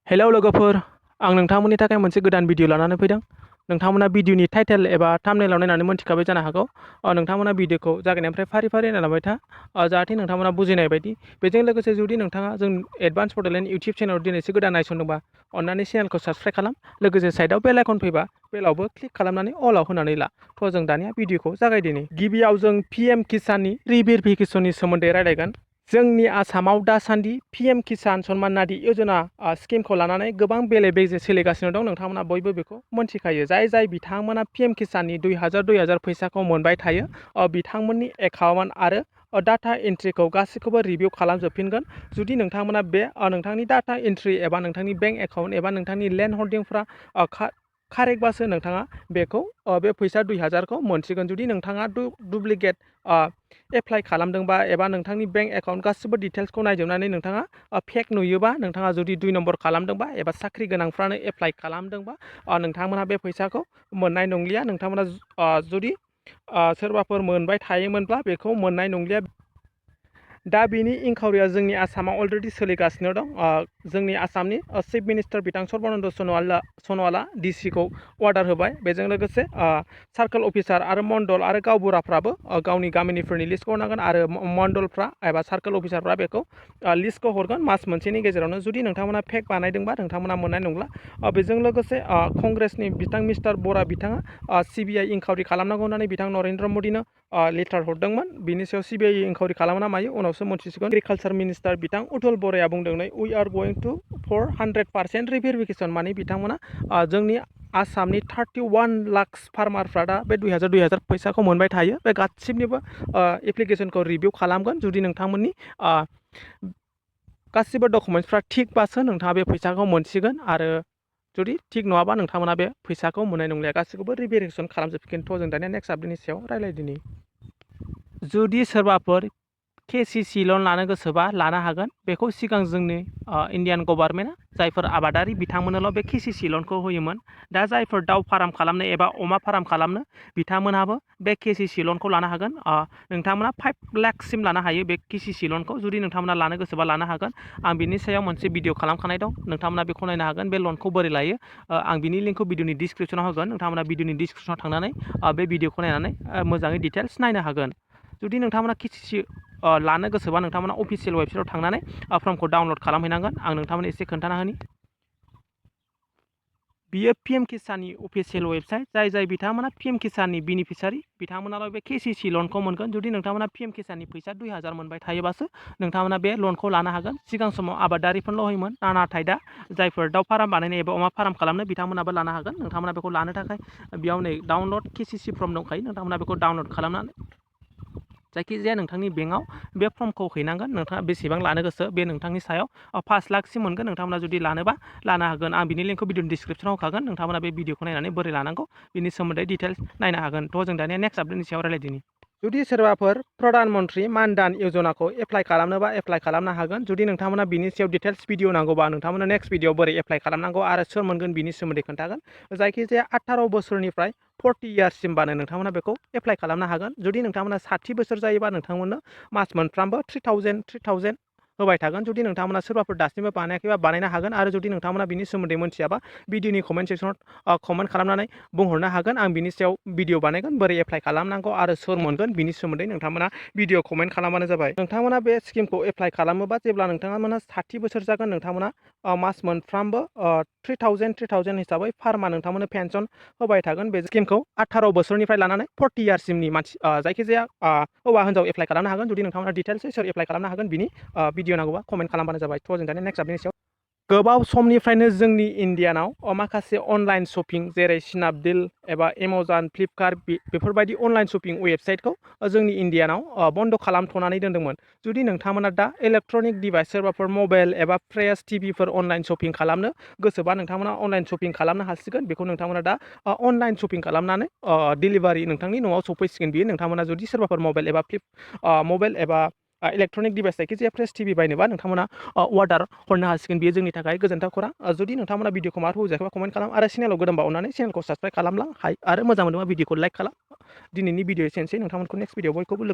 Hello लोगोफोर, आं नोंथांमोननि थाखाय मोनसे गोदान भिडिअ लानानै फैदों। नोंथांमोना भिडिअनि टाइटेल एबा थाम्बनेइलाव नायनानै मोनथिखाबाय जानो हागौ। नोंथांमोना भिडिअखौ जागायनायनिफ्राय फारि फारि नायलांबाय था, जाहाथे नोंथांमोना बुजिनाय बायदि। बेजों लोगोसे जुदि नोंथाङा जों एडभान्स बड'लेण्ड इउटिउब चेनेलाव दिनैसो गोदान नायसनदोंबा अन्नानै चेनेलखौ साबस्क्राइब खालाम। लोगोसे साइडआव बेल आइकन फैबा बेलावबो क्लिक खालामनानै अलाव होनानै ला। थ' जों दानिया भिडिअखौ जागायदिनि। गिबियाव जों पिएम किसाननि रिभेरिफिकेसननि सोमोन्दै रायलायगोन। जोंनि आसामाव दासान्दि पिएम किसान सन्मान निधि यजना स्किमखौ लानानै गोबां बेले बेजे सोलिगासिनो दं। नोंथांमोना बयबो बेखौ मोनथिखायो। जाय बिथांमोना पिएम किसाननि 2000 फैसाखौ मोनबाय थायो, बिथांमोननि एकाउन्ट आरो डाटा एन्ट्रिखौ गासैखौबो रिभिउ खालामजोबफिनगोन। जुदि नोंथांमोना बे नोंथांनि डाटा एन्ट्रि एबा नोंथांनि बेंक एकाउन्ट एबा नोंथांनि लेन्ड हल्डिंफ्रा कारेक्टबासो नोंथाङा बेखौ बे फैसा 2000खौ मोनसिगोन। जुदि नोंथाङा डुप्लिकेट एप्लाइ खालामदोंबा एबा नोंथांनि बेंक एकाउन्ट गासिबो डिटेल्सखौ नायजोबनानै नोंथाङा फेक नुयोबा, नोंथाङा जुदि 2 नम्बर खालामदोंबा एबा साख्रि गोनांफ्रानो एप्लाइ खालामदोंबा, नोंथांमोना बे फैसाखौ मोननाय नंलिया। नोंथांमोना जुदि सोरबाफोर मोनबाय थायोमोनब्ला बेखौ मोननाय नंलिया। दा बेनि इनकुवारिया जोंनि आसामाव अलरेडि सोलिगासिनो दं। जोंनि आसामनि चिफ मिनिस्टार बिथां सर्बानन्द सन'वाला डिसिखौ अर्डार होबाय। बेजों लोगोसे सार्कोल अफिसार आरो मण्डल आरो गावबुराफ्राबो गावनि गामिनिफोरनि लिस्टखौ हरनांगोन आरो मण्डलफ्रा एबा सार्कोल अफिसारफ्रा बेखौ लिस्टखौ हरगोन मास मोनसेनि गेजेरावनो। जुदि नोंथांमोना फेक बानायदोंबा नोंथांमोना मोननाय नंला। बेजों लोगोसे कंग्रेसनि बिथां मिस्टार बरा बिथाङा सिबिआइ इनकुवारि खालामनांगौ होननानै बिथां नरेन्द्र मदिनो लेटार हरदोंमोन। बिनि सायाव सिबिआइ इनकुवारि खालामना मायो उनावसो मोनथिसिगोन। एग्रिकालचार मिनिस्टार बिथां उथुल बराया बुंदों, उइ आर गोइं टु फर 100% रिभेरिफिकेसन। माने बिथांमोना जोंनि आसामनि 31 लाख फार्मारफ्रा दा बे 2000 फैसाखौ मोनबाय थायो। बे गासिबनिबो एप्लिकेसनखौ रिभिउ खालामगोन। जुदि नोंथांमोननि गासिबो डकुमेन्टसफ्रा थिगबासो नोंथाङा बे फैसाखौ मोनसिगोन आरो जुदि थिग नङाबा नोंथांमोना बे फैसाखौ मोननाय नंलिया। गासिखौबो रिभेरिफिकेसन खालामजोबफिनगोन। थ' जों दानिया नेक्स्ट आपडेटनि सायाव रायलायदिनि। जुदि सोरबाफोर KCC लन लानो गोसोबा लानो हागोन। बेखौ सिगां जोंनि इण्डियान गभर्नमेन्टआ जायफोर आबादारि बिथांमोननोल' बे KCC लनखौ होयोमोन। दा जायफोर दाउ फार्म खालामनो एबा अमा फार्म खालामनो बिथांमोनहाबो बे KCC लनखौ लानो हागोन। नोंथांमोना 5 लाखसिम लानो हायो बे KCC लनखौ। जुदि नोंथांमोना लानो गोसोबा लानो हागोन। आं बिनि सायाव मोनसे भिडिअ खालामखानाय दं। नोंथांमोना बेखौ नायनो हागोन। बे लनखौ बोरै लायो आं बिनि लिंकखौ भिडिअनि डिसक्रिपसनाव होगोन। नोंथांमोना भिडिअनि डिसक्रिपसनाव थांनानै बे भिडिअखौ नायनानै मोजाङै डिटेल्स नायनो हागोन। जुदि नोंथांमोना KCC लानो गोसोबा नोंथांमोना अफिसियेल वेबसाइटआव थांनानै फर्मखौ डाउनलड खालामहैनांगोन। आं नोंथांमोननो एसे खोन्थाना होनि। बियो पिएम किसाननि अफिसियेल वेबसाइट। जाय बिथांमोना पिएम किसाननि बेनिफिसारि बिथांमोनाल' बे KCC लनखौ मोनगोन। जुदि नोंथांमोना पिएम किसाननि फैसा 2000 मोनबाय थायोबासो नोंथांमोना बे लनखौ लानो हागोन। सिगां समाव आबादारिफोरल' होयोमोन, नाथाय दा जायफोर दाउ फार्म बानायनो एबा अमा फार्म खालामनो बिथांमोनाबो लानो हागोन। नोंथांमोना बेखौ लानो थाखाय बेयाव नै डाउनलड KCC फर्म दंखायो। नोंथांमोना बेखौ डाउनलड खालामनानै जायखिजाया नोंथांनि बेंकआव बे फर्मखौ हैनांगोन। नोंथाङा बेसेबां लानो गोसो बे नोंथांनि सायाव 5 लाखसिम मोनगोन। नोंथांमोना जुदि लानोबा लानो हागोन। आं बिनि लिंकखौ भिडिअनि डिसक्रिपसनाव होखागोन। नोंथांमोना बे भिडिअखौ नायनानै बोरै लानांगौ बिनि सोमोन्दै डिटेल्स नायनो हागोन। थ' जों दानिया नेक्स्ट आपडेटनि सायाव रायलायदिनि। जुदि सोरबाफोर प्रधान मन्त्रि मान धान यजनाखौ एप्लाइ खालामनोबा एप्लाइ खालामनो हागोन। जुदि नोंथांमोना बिनि सायाव डिटेल्स भिडिअ नांगौबा नोंथांमोना नेक्स्ट भिडिअ बोरै एप्लाइ खालामनांगौ आरो सोर मोनगोन बिनि सोमोन्दै खोन्थागोन। जायखिजाया 18 बोसोरनिफ्राय 40 इयार्ससिमबानो नोंथांमोना बेखौ एप्लाइ खालामनो हागोन। जुदि नोंथांमोना 60 बोसोर जायोबा नोंथांमोननो मास मोनफ्रामबो 3000 होबाय थागोन। जुदि नोंथांमोना सोरबाफोर दासिमबो बानायाखैबा बानायनो हागोन। आरो जुदि नोंथांमोना बिनि सोमोन्दै मोनथियाबा भिडिअनि कमेन्ट सेक्सनाव कमेन्ट खालामनानै बुंहरनो हागोन। आं बिनि सायाव भिडिअ बानायगोन बोरै एप्लाइ खालामनांगौ आरो सोर मोनगोन बिनि सोमोन्दै नोंथांमोना भिडिअ कमेन्ट खालामबानो जाबाय। नोंथांमोना बे स्किमखौ एप्लाइ खालामोबा जेब्ला नोंथांमोना 60 बोसोर जागोन नोंथांमोना मास मोनफ्रामबो 3000 हिसाबै फार्मा नोंथांमोननो पेन्सन होबाय थागोन। बे स्किमखौ 18 बोसोरनिफ्राय लानानै 40 इयार्ससिमनि मानसि जायखिजाया हौवा हिन्जाव एप्लाइ खालामनो हागोन। जुदि नोंथांमोना डिटेल्सै सोर एप्लाइ खालामनो हागोन बिनि भिडिअ नांगौबा कमेन्ट खालामबानो जाबाय। थ' जों दानिया नेक्स्ट आपडेटनि सायाव गोबाव समनिफ्रायनो जोंनि इण्डियानाव माखासे अनलाइन शपिं जेरै स्नेपडिल एबा एमाजन, फ्लिपकार्ट बेफोरबायदि अनलाइन शपिं वेबसाइटखौ जोंनि इण्डियानाव बन्द' खालामथ'नानै दोनदोंमोन। जुदि नोंथांमोना दा इलेक्ट्रनिक डिभाइस सोरबाफोर मबाइल एबा फ्रेस टिभिफोर अनलाइन शपिं खालामनो गोसोबा नोंथांमोना अनलाइन शपिं खालामनो हासिगोन। बेखौ नोंथांमोना दा अनलाइन शपिं खालामनानै डिलिभारि नोंथांनि न'आव सफैसिगोन। बियो नोंथांमोना जुदि सोरबाफोर मबाइल एबा इलेक्ट्रनिक डिभाइस जायखिजाया फ्रेस टिभि बायनोबा नोंथांमोना अर्डार हरनो हासिगोन। बेयो जोंनि थाखाय गोजोनथाव खौरां। जुदि नोंथांमोना भिडिअखौ माबोरै बुजायाखैबा कमेन्ट खालाम आरो चेनेलाव गोदानबा अननानै चेनेलखौ साबस्क्राइब खालामलां आरो मोजां मोनोबा भिडिअखौ लाइक खालाम। दिनैनि भिडिअ एसेनोसै। नोंथांमोनखौ नेक्स्ट भिडिअ बयखौबो